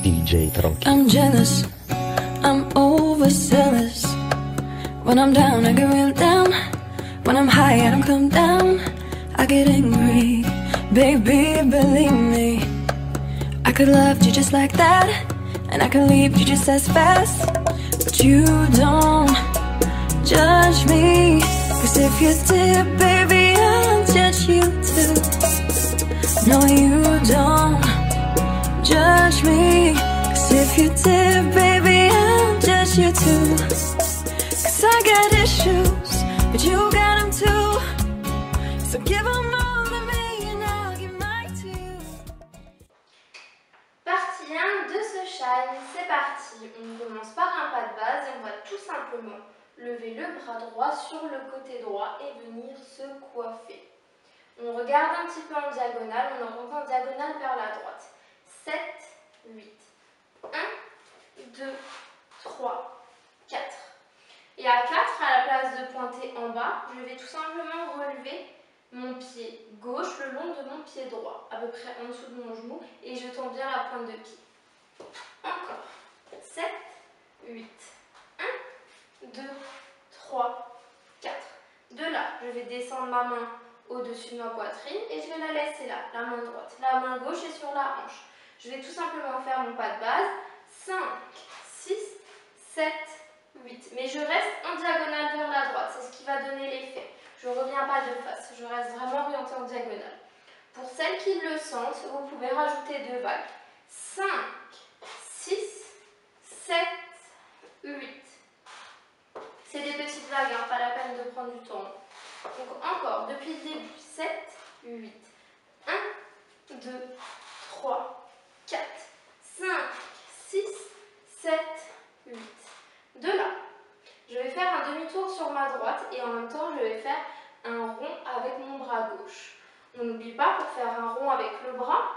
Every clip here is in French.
DJ tranquille. I'm jealous, I'm overzealous. When I'm down, I get real down. When I'm high, I don't come down. I get angry, baby, believe me. I could love you just like that, and I could leave you just as fast. But you don't judge me, 'cause if you did, baby, I'll judge you too. No, you don't judge me, 'cause if you did, baby, I'll judge you too. 'Cause I got issues, but you got them too. So give them all to me and I'll give mine to you. Partie 1 de ce shine, c'est parti. On commence par un pas de base et on va tout simplement lever le bras droit sur le côté droit et venir se coiffer. On regarde un petit peu en diagonale, on oriente en diagonale vers la droite. 7, 8. 1, 2, 3, 4. Et à 4, à la place de pointer en bas, je vais tout simplement relever mon pied gauche le long de mon pied droit, à peu près en dessous de mon genou, et je tends bien la pointe de pied. Encore. 7, 8. 1, 2, 3, 4. De là, je vais descendre ma main au-dessus de ma poitrine et je vais la laisser là, la main droite. La main gauche est sur la hanche. Je vais tout simplement faire mon pas de base. 5, 6, 7, 8. Mais je reste en diagonale vers la droite. C'est ce qui va donner l'effet. Je ne reviens pas de face. Je reste vraiment orientée en diagonale. Pour celles qui le sentent, vous pouvez rajouter 2 vagues. 5, 6, 7, 8. C'est des petites vagues, hein, pas la peine de prendre du temps. Donc encore, depuis le début, 7, 8. 1, 2, 3, 4, 5, 6, 7, 8. De là, je vais faire un demi-tour sur ma droite et en même temps, je vais faire un rond avec mon bras gauche. On n'oublie pas, pour faire un rond avec le bras,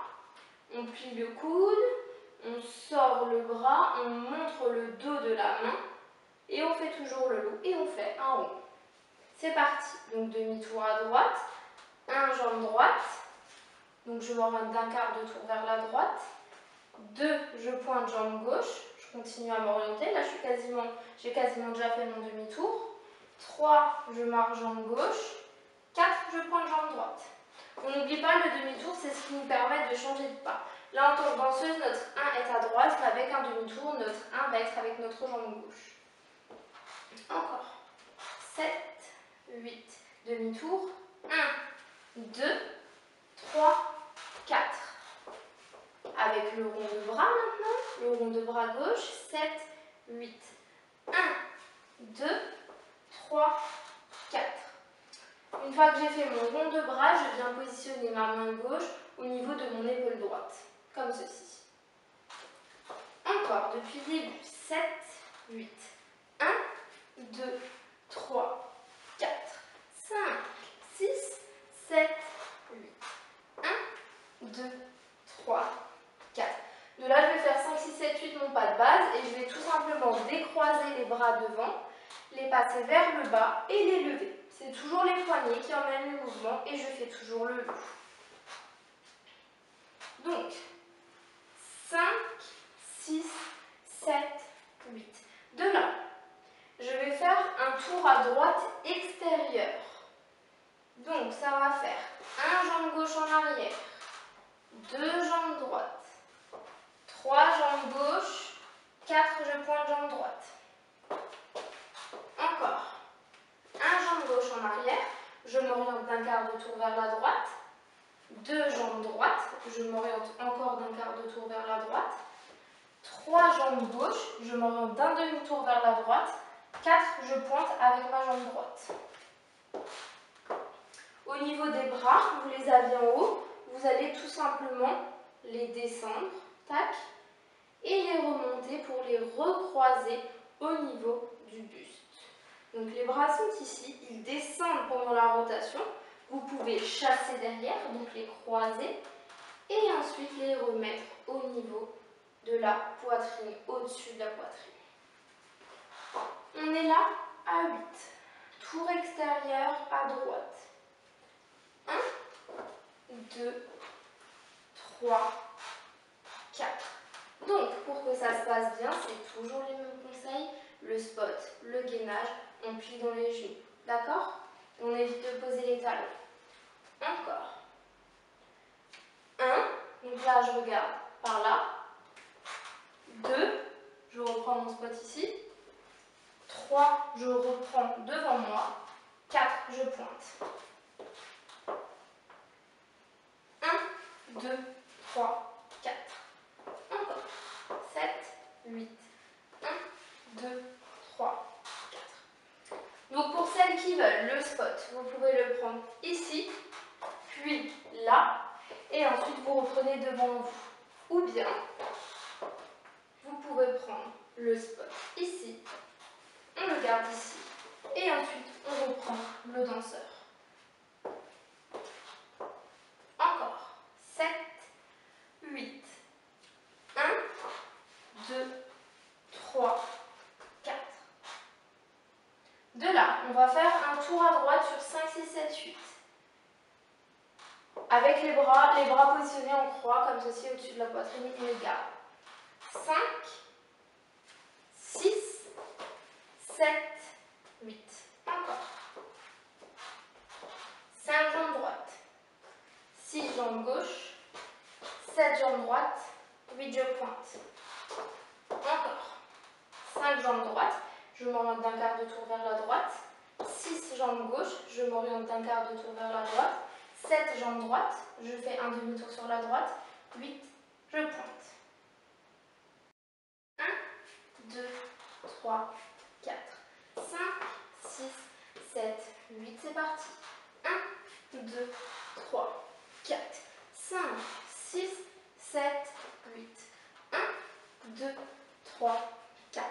on plie le coude, on sort le bras, on montre le dos de la main et on fait toujours le loup et on fait un rond. C'est parti. Donc demi-tour à droite, un jambe droite, donc je m'oriente d'un quart de tour vers la droite. 2, je pointe jambe gauche, je continue à m'orienter. Là, j'ai quasiment déjà fait mon demi-tour. 3, je marche jambe gauche. 4, je pointe jambe droite. On n'oublie pas le demi-tour, c'est ce qui nous permet de changer de pas. Là, en tant que danseuse, notre 1 est à droite, mais avec un demi-tour, notre 1 va être avec notre jambe gauche. Encore. 7, 8. Demi-tour. 1, 2, 3, 4. Avec le rond de bras maintenant, le rond de bras gauche, 7, 8, 1, 2, 3, 4. Une fois que j'ai fait mon rond de bras, je viens positionner ma main gauche au niveau de mon épaule droite, comme ceci. Encore, depuis le début, 7, 8, 1, 2, 3, 4, 5, 6, 7, 8, 1, 2, 3, 4. De là, je vais faire 5, 6, 7, 8 mon pas de base et je vais tout simplement décroiser les bras devant, les passer vers le bas et les lever. C'est toujours les poignets qui emmènent le mouvement et je fais toujours le loup. Donc, 5, 6, 7, 8. De là, je vais faire un tour à droite extérieur. Donc, ça va faire un jambe gauche en arrière, 2 jambes droites, 3 jambes gauche, 4 je pointe jambe droite. Encore. Un jambe gauche en arrière, je m'oriente d'un quart de tour vers la droite. 2 jambes droites, je m'oriente encore d'un quart de tour vers la droite. 3 jambes gauche, je m'oriente d'un demi-tour vers la droite. 4, je pointe avec ma jambe droite. Au niveau des bras, vous les avez en haut, vous allez tout simplement les descendre, tac, et les remonter pour les recroiser au niveau du buste. Donc les bras sont ici, ils descendent pendant la rotation. Vous pouvez chasser derrière, donc les croiser, et ensuite les remettre au niveau de la poitrine, au-dessus de la poitrine. On est là à 8. Tour extérieur à droite. 1, 2, 3, 4. Donc, pour que ça se passe bien, c'est toujours les mêmes conseils. Le spot, le gainage, on plie dans les genoux. D'accord? On évite de poser les talons. Encore. 1, donc là je regarde par là. 2, je reprends mon spot ici. 3, je reprends devant moi. 4, je pointe. 1, 2, 3, 4. Encore. 7, 8. 1, 2, 3, 4. Donc pour celles qui veulent le spot, vous pouvez le prendre ici, puis là, et ensuite vous reprenez devant vous. Ou bien, vous pouvez prendre le spot ici, on le garde ici, et ensuite on reprend le danseur. Encore. 7, 8, 1, 2, 3, 4. De là, on va faire un tour à droite sur 5, 6, 7, 8. Avec les bras positionnés en croix, comme ceci au-dessus de la poitrine, et le garde. 5, 6, 7, 8. Encore. 5 jambes droites. 6 jambes gauche. 7 jambes droites. 8 je pointe. Encore. 5 jambes droites. Je m'oriente d'un quart de tour vers la droite. 6 jambes gauche. Je m'oriente d'un quart de tour vers la droite. 7 jambes droites. Je fais un demi-tour sur la droite. 8, je pointe. 1, 2, 3, 4, 5, 6, 7, 8, c'est parti. 1, 2, 3, 4, 5, 6, 7, 8. 1, 2, 3, 4,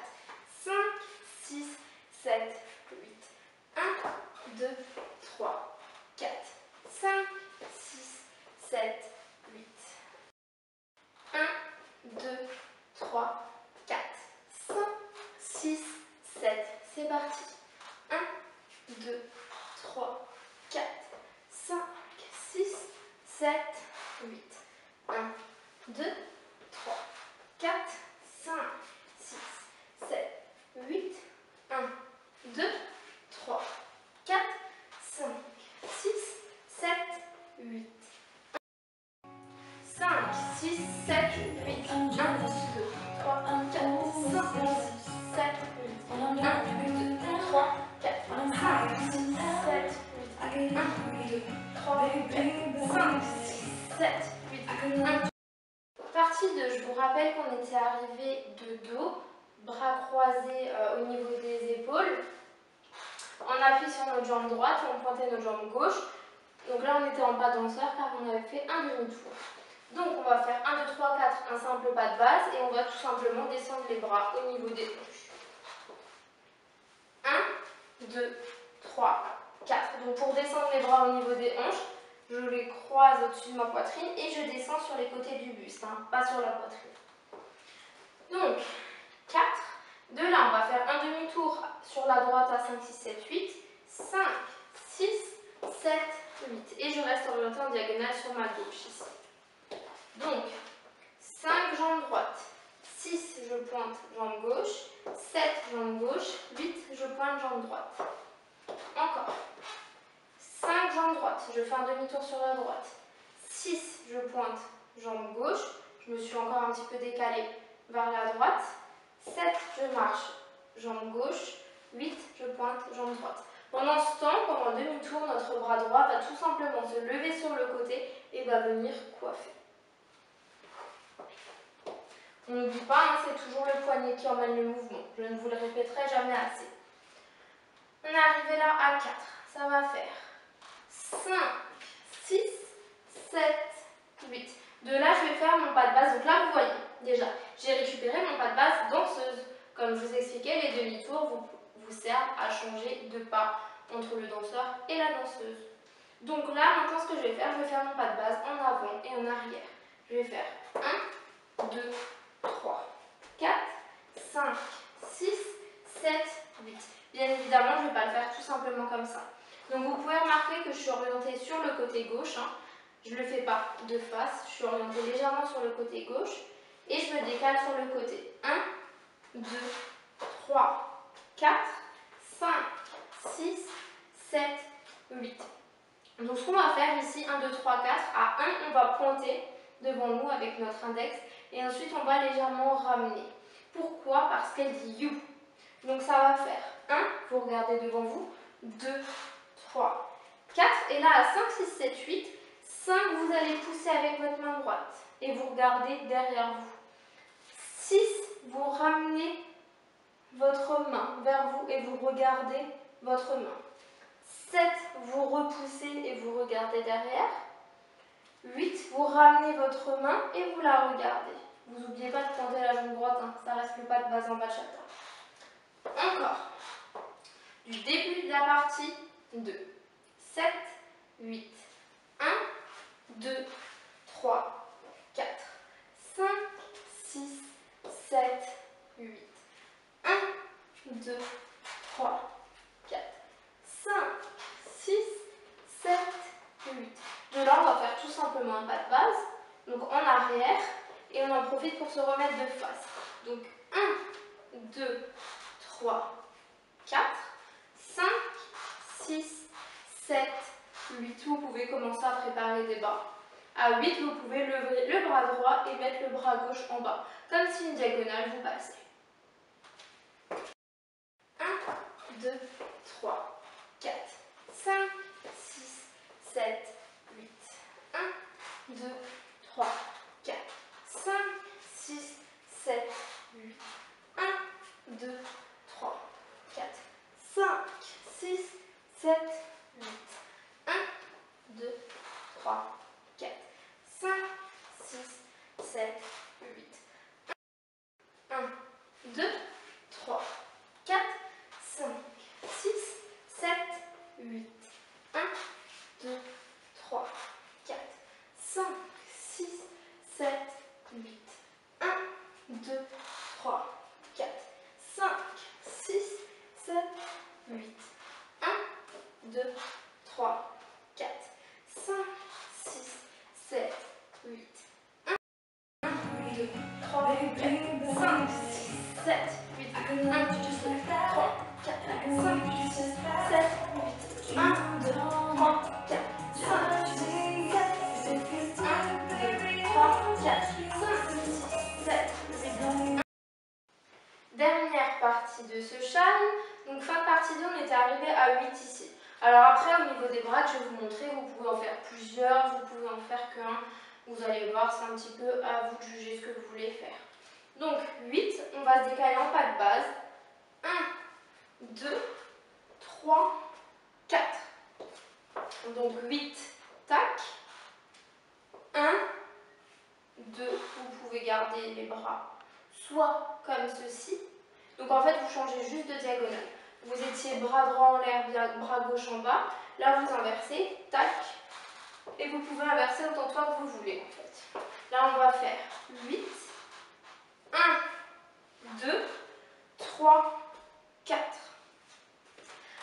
5, 6, 7, 8. 1, 2, 3, 4, 5, 6, 7, 8. 1, 2, 3, 4, 5, 6, 7, c'est parti. 1, 2, 3, 4, 5, 6, 7, 8. 1, 2, 3, 4, 5, 6, 7, 8. 1, 2, 3, 4, 5, 6, 7, 8. 5, 6, 7, 8. 1, 2, 3, 4, 5, 6, 7, 8. 1, 2, 3, 4, 5, 6, 7, 8. 1, 2, 3, 4, 5, 6, 7, 8. 1. Partie 2, je vous rappelle qu'on était arrivé de dos, bras croisés au niveau des épaules. On appuie sur notre jambe droite et on pointait notre jambe gauche. Donc là, on était en pas danseur car on avait fait un demi-tour. Donc on va faire 1, 2, 3, 4, un simple pas de base et on va tout simplement descendre les bras au niveau des hanches. 1, 2, 3, 4. Donc pour descendre les bras au niveau des hanches, je les croise au-dessus de ma poitrine et je descends sur les côtés du buste, pas sur la poitrine. Donc 4. De là, on va faire un demi-tour sur la droite à 5, 6, 7, 8. 5, 6, 7, 8. Et je reste orientée en diagonale sur ma gauche ici. Donc, 5 jambes droites, 6 je pointe jambe gauche, 7 jambe gauche, 8 je pointe jambe droite. Encore. 5 jambes droites, je fais un demi-tour sur la droite. 6 je pointe jambe gauche, je me suis encore un petit peu décalée vers la droite. 7 je marche jambe gauche, 8 je pointe jambe droite. Pendant ce temps, pendant demi-tour, notre bras droit va tout simplement se lever sur le côté et va venir coiffer. On n'oublie pas, c'est toujours le poignet qui emmène le mouvement. Je ne vous le répéterai jamais assez. On est arrivé là à 4. Ça va faire 5, 6, 7, 8. De là, je vais faire mon pas de base. Donc là, vous voyez, déjà, j'ai récupéré mon pas de base danseuse. Comme je vous expliquais, les demi-tours vous servent à changer de pas entre le danseur et la danseuse. Donc là, maintenant, ce que je vais faire mon pas de base en avant et en arrière. Je vais faire 1, 2, 3, 4, 5, 6, 7, 8. Bien évidemment, je ne vais pas le faire tout simplement comme ça. Donc vous pouvez remarquer que je suis orientée sur le côté gauche. Je ne le fais pas de face, je suis orientée légèrement sur le côté gauche. et je me décale sur le côté. 1, 2, 3, 4, 5, 6, 7, 8. Donc ce qu'on va faire ici, 1, 2, 3, 4, à 1, on va pointer devant nous avec notre index et ensuite on va légèrement ramener. Pourquoi? Parce qu'elle dit you. Donc ça va faire 1, vous regardez devant vous, 2, 3, 4, et là à 5, 6, 7, 8, 5, vous allez pousser avec votre main droite et vous regardez derrière vous. 6, vous ramenez votre main vers vous et vous regardez votre main. 7, vous repoussez et vous regardez derrière. 8, vous ramenez votre main et vous la regardez. Vous n'oubliez pas de pointer la jambe droite, hein, ça reste le pas de base en bachata. Encore. Du début de la partie, 2, 7, 8, 1, 2, 3, 4, 5, 6, 7, 8, 1, 2, 3, 4, 5, 6, 7, 8. De là, on va faire tout simplement un pas de base, donc en arrière, et on en profite pour se remettre de face. Donc 1, 2, 3, 4, 5, 6, 7, 8. Vous pouvez commencer à préparer des bas. À 8, vous pouvez lever le bras droit et mettre le bras gauche en bas, comme si une diagonale vous passait. 1, 2, 3, 4, 5, 6, 7, 8. 1, 2, 3, 4, 5, 6, 7, 8. 1, 2, 3, 4, 5, 6, 7, 8. 1, 2, 3, 4, 5, 6, 7, 8. 1, 2, 3, 4, 5, 6, 7, 8. 1, 2, 3, 4, 5, 6, 7, 8. 1, 2, 3, 4, 5, 6, 7, 8. 1, 2, 3, 4, 5, 6, 7, 8. 1, 2, 3, 4, 5, 6, 7, 8. 1, 2, 3, 4, 5, 6, 7, 8. 1, 2, 3, 4, 5, 6, 7, 8. 1, 2, 3, 4, 5, 6, 7, 8. Dernière partie de ce châle. Donc fin de partie 2, on était arrivé à 8 ici. Alors après, au niveau des bras, je vais vous montrer, vous pouvez en faire plusieurs, vous pouvez en faire qu'un. Vous allez voir, c'est un petit peu à vous de juger ce que vous voulez faire. Donc 8, on va se décaler en pas de base. 1, 2, 3, 4. Donc 8, tac. 1, 2, vous pouvez garder les bras soit comme ceci. Donc en fait, vous changez juste de diagonale. Vous étiez bras droit en l'air, bras gauche en bas. Là, vous inversez, tac. Et vous pouvez inverser autant de fois que vous voulez en fait. Là, on va faire 8, 1, 2, 3, 4.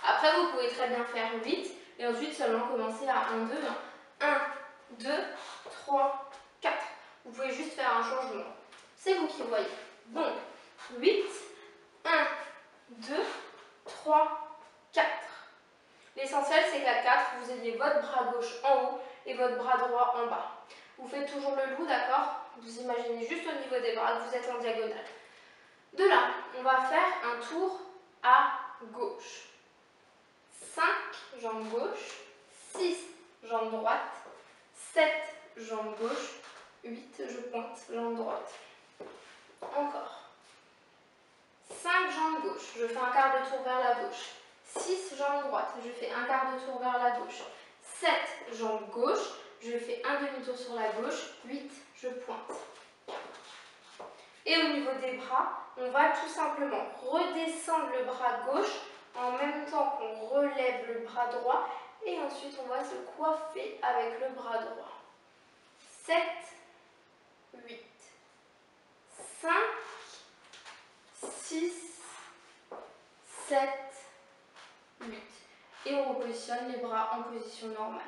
Après, vous pouvez très bien faire 8 et ensuite seulement commencer à 1, 2. 1, 2, 3, 4. Vous pouvez juste faire un changement. C'est vous qui voyez. Donc, 8, 1, 2, 3, 4. L'essentiel, c'est qu'à 4, vous ayez votre bras gauche en haut et votre bras droit en bas. Vous faites toujours le loup, d'accord? Vous imaginez juste au niveau des bras que vous êtes en diagonale. De là, on va faire un tour à gauche. 5, jambe gauche. 6, jambe droite. 7, jambe gauche. 8, je pointe, jambe droite. Encore. 5, jambe gauche. Je fais un quart de tour vers la gauche. 6, jambe droite. Je fais un quart de tour vers la gauche. 7, jambe gauche. Je fais un demi-tour sur la gauche. 8, je pointe. Et au niveau des bras, on va tout simplement redescendre le bras gauche en même temps qu'on relève le bras droit. Et ensuite, on va se coiffer avec le bras droit. 7, 8, 5, 6, 7, 8. Et on repositionne les bras en position normale.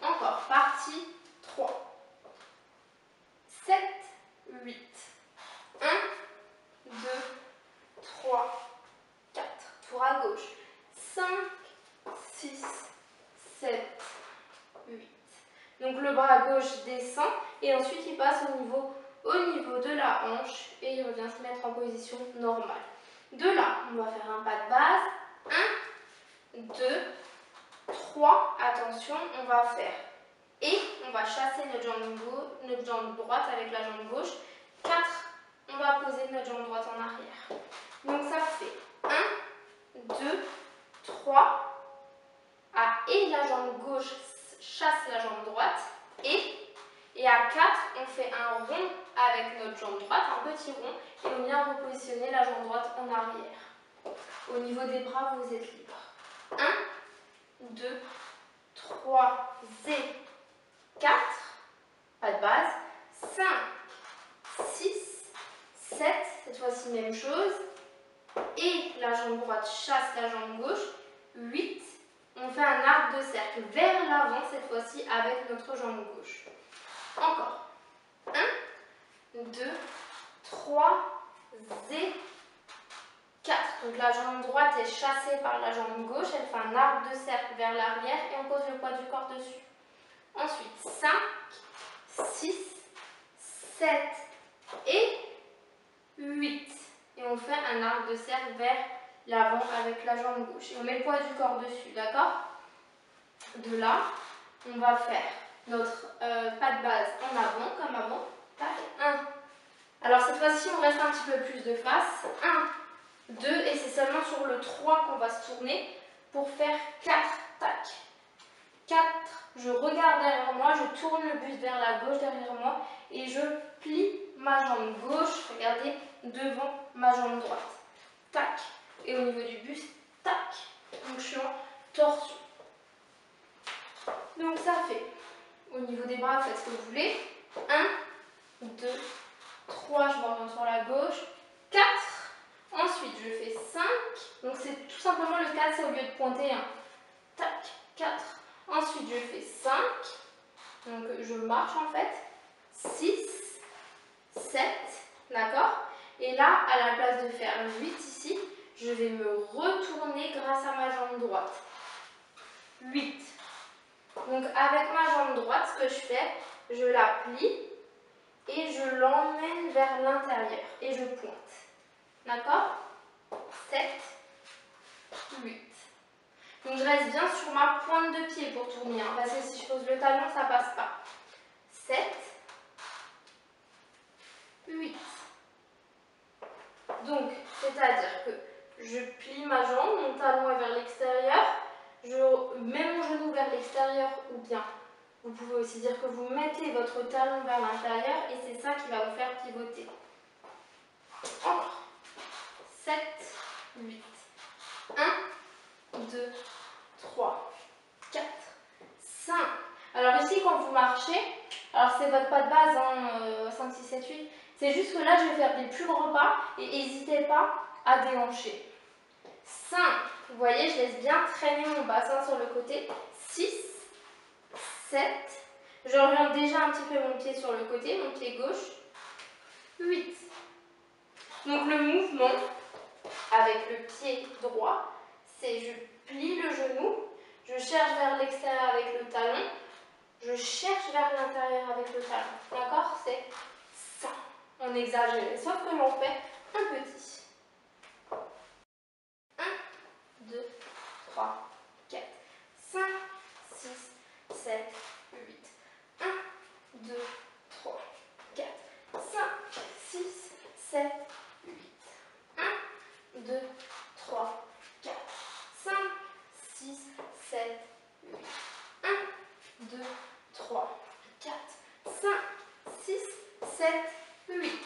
Encore, partie 3. 7, 8. 1, 2, 3, 4. Tour à gauche. 5, 6, 7, 8. Donc le bras gauche descend et ensuite il passe au niveau de la hanche et il revient se mettre en position normale. De là, on va faire un pas de base. 1, 2, 3. Attention, on va faire. Et on va chasser notre jambe droite avec la jambe gauche. 4. On va poser notre jambe droite en arrière. Donc ça fait 1, 2, 3. Et la jambe gauche chasse la jambe droite. Et à 4, on fait un rond avec notre jambe droite, un petit rond, et on vient repositionner la jambe droite en arrière. Au niveau des bras, vous êtes libre. 1, 2, 3 et 4. Pas de base. 5, 6, 7. Cette fois-ci, même chose. Et la jambe droite chasse la jambe gauche. 8. On fait un arc de cercle vers l'avant, cette fois-ci, avec notre jambe gauche. Encore. 1, 2, 3 et 4. Donc la jambe droite est chassée par la jambe gauche. Elle fait un arc de cercle vers l'arrière et on pose le poids du corps dessus. Ensuite, 5, 6, 7 et 8. Et on fait un arc de cercle vers l'avant avec la jambe gauche. Et on met le poids du corps dessus, d'accord? De là, on va faire notre pas de base en avant, comme avant. Tac, 1. Alors cette fois-ci, on reste un petit peu plus de face. 1, 2, et c'est seulement sur le 3 qu'on va se tourner pour faire 4. Tac. 4. Je regarde derrière moi, je tourne le buste vers la gauche derrière moi et je plie ma jambe gauche, regardez, devant ma jambe droite. Tac. Et au niveau du buste, tac. Donc je suis en torsion. Donc ça fait, au niveau des bras, faites ce que vous voulez. 1, 2, 3, je m'oriente sur la gauche. 4. Ensuite, je fais 5. Donc c'est tout simplement le 4, c'est au lieu de pointer 1. Tac, 4. Ensuite, je fais 5. Donc je marche en fait. 6, 7, d'accord? Et là, à la place de faire 8 ici, je vais me retourner grâce à ma jambe droite. 8. Donc avec ma jambe droite, ce que je fais, je la plie et je l'emmène vers l'intérieur et je pointe. D'accord? 7, 8. Donc je reste bien sur ma pointe de pied pour tourner, hein, parce que si je pose le talon, ça passe pas. 7, 8. Donc, c'est-à-dire que je plie ma jambe, mon talon est vers l'extérieur, je mets mon genou vers l'extérieur ou bien vous pouvez aussi dire que vous mettez votre talon vers l'intérieur et c'est ça qui va vous faire pivoter. Encore. 7, 8. 1, 2, 3, 4, 5. Alors ici, quand vous marchez, alors c'est votre pas de base, hein, 5, 6, 7, 8. C'est juste que là, je vais faire des plus grands pas et n'hésitez pas à déhancher. 5. Vous voyez, je laisse bien traîner mon bassin sur le côté. 6, 7. J'oriente déjà un petit peu mon pied sur le côté, mon pied gauche. 8. Donc le mouvement avec le pied droit, c'est je plie le genou, je cherche vers l'extérieur avec le talon, je cherche vers l'intérieur avec le talon. D'accord? C'est ça. On exagère, sauf que l'on fait un petit. 1, 2, 3, 4, 5, 6, 7, 8. 1, 2, 3, 4, 5, 6, 7, 8. 1, 2, 3, 4, 5, 6, 7, 8. 1, 2, 3, 4, 5, 6, 7, 8.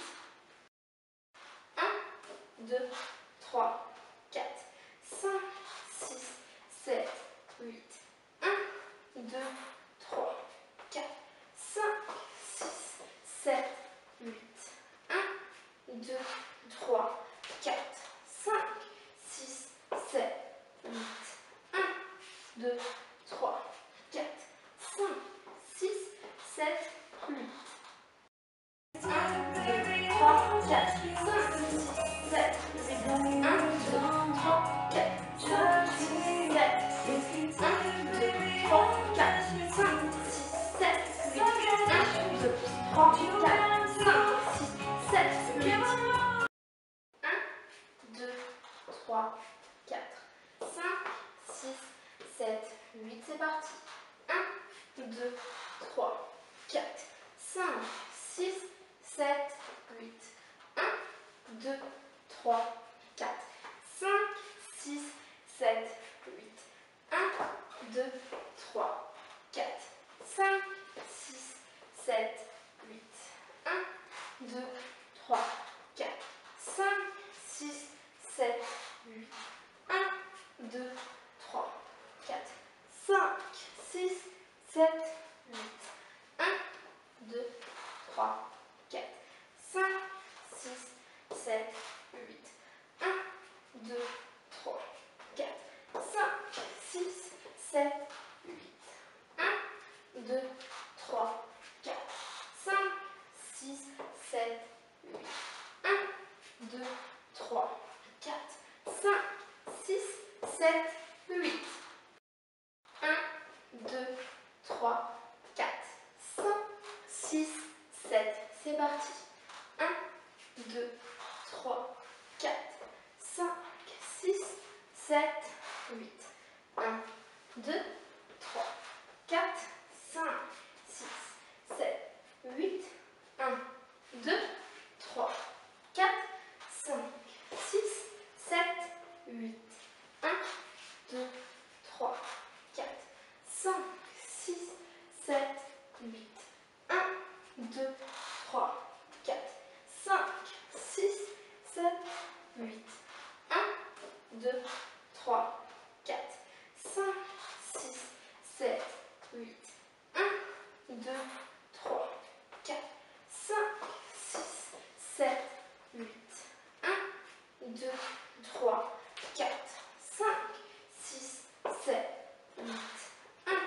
1, 2, 3, 4, 5, 6, 7, 8. 1, 2, 3, 4, 5, 6, 7, 8. 1, 2, 3, 4, 5, 6, 7, 8. 1, 2, 3, 4, 5, 6, 7, 8. 1, 2, c'est parti. 1, 2, 3, 4, 5, 6, 7, 8. 1, 2, 3, 4, 5, 6, 7, 8. 1, 2, 3, 4, 5, 6, 7, 8. 1, 2, 3, 4, 5, 6, 7, 8. 1, 2, 3, 4, 5, 6, 7, 8. 1, 2, 3, 4, 5, 6, 7, 8. 1, 2, 3, 4, 5, 6, 7, 8. 1, 2, 3, 4, 5, 6, 7, 8. 1, 2, 3, 4, 5, 6, 7, 8. 1, 2, 3, 4, 5, 6, 7. C'est parti. 1, 2, 3, 4, 5, 6, 7, 8. 1, 2, 3, 4, 5, 6, 7, 8. 1, 2, 3, 4, 5, 6, 7, 8. 1, 2, 3, 4, 5, 6, 7, 8. 1, 2, 3, 4, 5, 6, 7, 8. 1, 2, 3, 4, 5, 6, 7, 8. 1, 2, 3, 4, 5, 6, 7, 8. 1, 2, 3, 4, 5, 6, 7, 8. 1,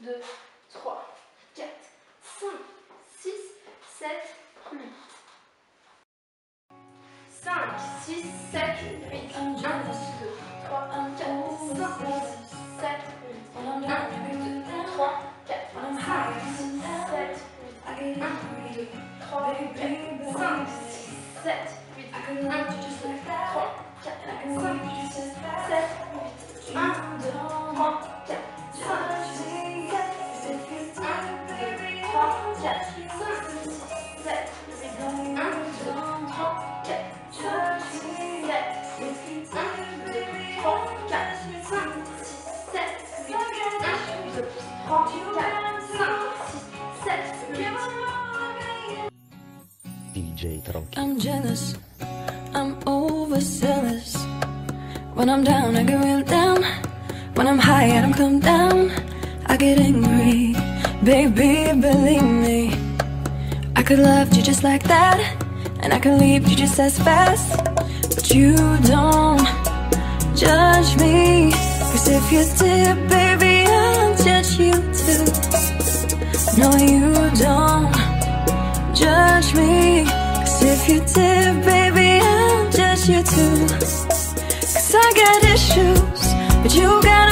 2, 3, 4, 5, 6, 7, 8. 5, 6, 7, 8. 1, 2, 3, 4, 5, 6, 7, 8. 1, 2, 3, 4, 5, 6, 7, 8. 1, 2, 3, 4, 5, 6, 7, 8. 1, 2, 3, 4, 5, 6, 7, 8. 1, 2, 3, 4, 5, 6, 7, 8. 1, 2, 3, 4, 5, 6, 7, 8. 1, 2, 3, 4, 5, 6, 7, 8. 1, 2, 3, 4, 5, 6, 7, 8. 1, 2, 3, 4, 5, 6, 7, 8. DJ Tronchi. I'm jealous, I'm overzealous. When I'm down, I get real down. When I'm high, I don't come down. I get angry, baby, believe me. I could love you just like that, and I could leave you just as fast. But you don't judge me, 'cause if you did, baby, I'll judge you too. No, you don't judge me, 'cause if you did, baby, I'll judge you too. 'Cause I got issues, but you got